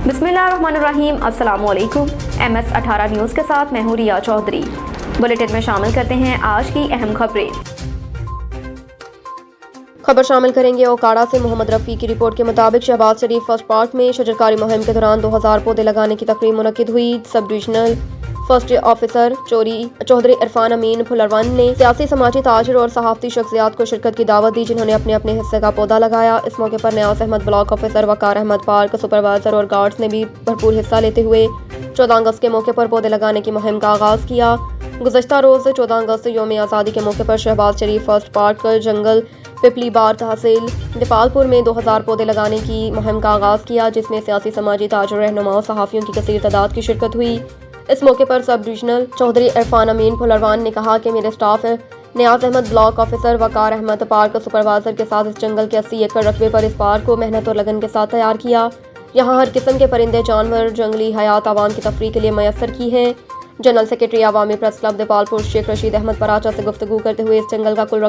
बिस्मिल्लाहिर्रहमानिर्रहीम। अस्सलामुअलैकुम। MS18 news के साथ मैं हूँ रिया चौधरी। बुलेटिन में शामिल करते हैं आज की अहम खबरें। खबर शामिल करेंगे ओकाड़ा से मोहम्मद रफ़ी की रिपोर्ट के मुताबिक शहबाज शरीफ फर्स्ट पार्क में शजरकारी मुहिम के दौरान 2000 पौधे लगाने की तकरीब मुनक्किद हुई। Sub divisional first officer Chaudhary Irfan Amin Phularwan ने सियासी समाजी ताजर और सहाफ़ती शख्सियात को शिरकत की दावत दी, जिन्होंने अपने अपने हिस्से का पौधा लगाया। इस मौके पर न्याज अहमद ब्लॉक ऑफिसर, वकार अहमद पार्क सुपरवाइजर और गार्ड्स ने भी भरपूर हिस्सा लेते हुए 14 अगस्त के मौके पर पौधे लगाने की मुहिम का आगाज किया। गुज़श्ता रोज़ 14 अगस्त यौम आज़ादी के मौके पर शहबाज शरीफ फर्स्ट पार्क जंगल पिपली बार तहसील नेपालपुर में 2000 पौधे लगाने की मुहिम का आगाज किया, जिसमें सियासी समाजी ताजर, रहनुमा और सहाफ़ियों की कसीर तादाद की शिरकत हुई। इस मौके पर सब डिविजनल चौधरी इरफान अमीन फुलरवान ने कहा कि मेरे स्टाफ न्याज अहमद ब्लॉक ऑफिसर, वकार अहमद पार्क सुपरवाइजर के साथ इस जंगल के 80 एकड़ रकबे पर इस पार्क को मेहनत और लगन के साथ तैयार किया। यहाँ हर किस्म के परिंदे, जानवर, जंगली हयात आवाम की तफरीह के लिए मैसर की है। जनरल सेक्रेटरी अवामी प्रेस क्लब नेपालपुर शेख रशीद अहमद पराचा से गुफ्तगू करते हुए इस जंगल का कुल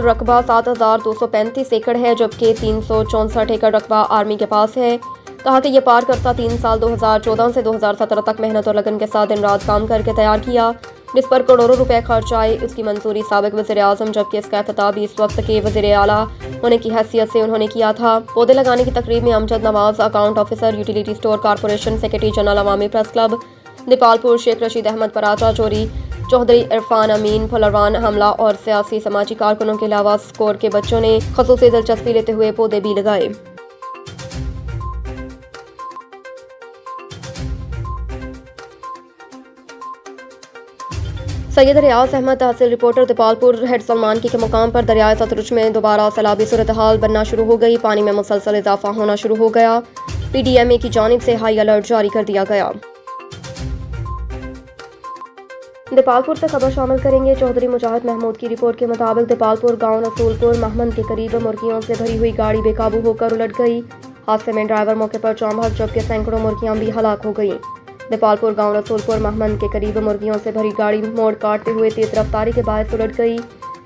रकबा 7235 एकड़ है, जबकि 364 एकड़ रकबा आर्मी के पास है। कहा कि यह पार्क अरसा 3 साल 2014 से 2017 तक मेहनत और लगन के साथ दिन रात काम करके तैयार किया, जिस पर करोड़ों रुपए खर्च आए। उसकी मंजूरी साबिक वज़ीर आज़म, जबकि इसका इफ्तिताह भी इस वक्त के वज़ीर आला होने की हैसियत से उन्होंने किया था। पौधे लगाने की तकरीब में Amjad Nawaz, account officer, utility store corporation, secretary general Awami press club Nepalpur Sheikh Rashid Ahmed Paracha, Chaudhry Irfan Amin Fularwan, हमला और सियासी समाजी कारकुनों के अलावा स्कोर के बच्चों ने ख़ुसूसी दिलचस्पी लेते हुए पौधे भी लगाए। सैयद रियाज अहमद तहसील रिपोर्टर नेपालपुर हेड सलमान की के मुकाम पर दरियाए सतलुज में दोबारा सैलाबी सूरत हाल बनना शुरू हो गई। पानी में मुसलसल इजाफा होना शुरू हो गया। PDMA की जानिब से हाई अलर्ट जारी कर दिया गया। नेपालपुर से खबर शामिल करेंगे। चौधरी मुजाहिद महमूद की रिपोर्ट के मुताबिक नेपालपुर गांव रसूलपुर महमद के करीब मुर्गियों से भरी हुई गाड़ी बेकाबू होकर उलट गई। हादसे में ड्राइवर मौके पर चौंभक, जबकि सैकड़ों मुर्गियां भी हलाक हो गईं। नेपालपुर गांव रसूलपुर महमद के करीब मुर्गियों से भरी गाड़ी मोड़ काटते हुए तेज रफ्तारी के बायस उलट गई।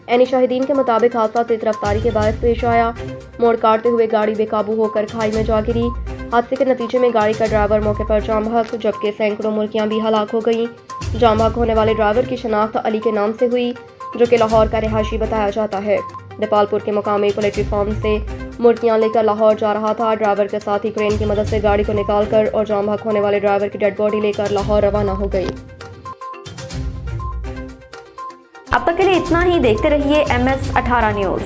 ऐनी शाहिदीन के मुताबिक हादसा तेज रफ्तारी के बायस पेश आया। मोड़ काटते हुए गाड़ी बेकाबू होकर खाई में जा गिरी। हादसे के नतीजे में गाड़ी का ड्राइवर मौके पर जामबहक, जबकि सैकड़ों मुर्गियां भी हलाक हो गईं। जामबहक होने वाले ड्राइवर की शनाख्त अली के नाम से हुई, जो कि लाहौर का रिहायशी बताया जाता है। नेपालपुर के मुकामी पोल्ट्री फार्म से मुर्गियां लेकर लाहौर जा रहा था। ड्राइवर के साथ ही क्रेन की मदद से गाड़ी को निकालकर और जामबहक होने वाले ड्राइवर की डेड बॉडी लेकर लाहौर रवाना हो गई। अब तक के लिए इतना ही। देखते रहिए MS18 न्यूज़।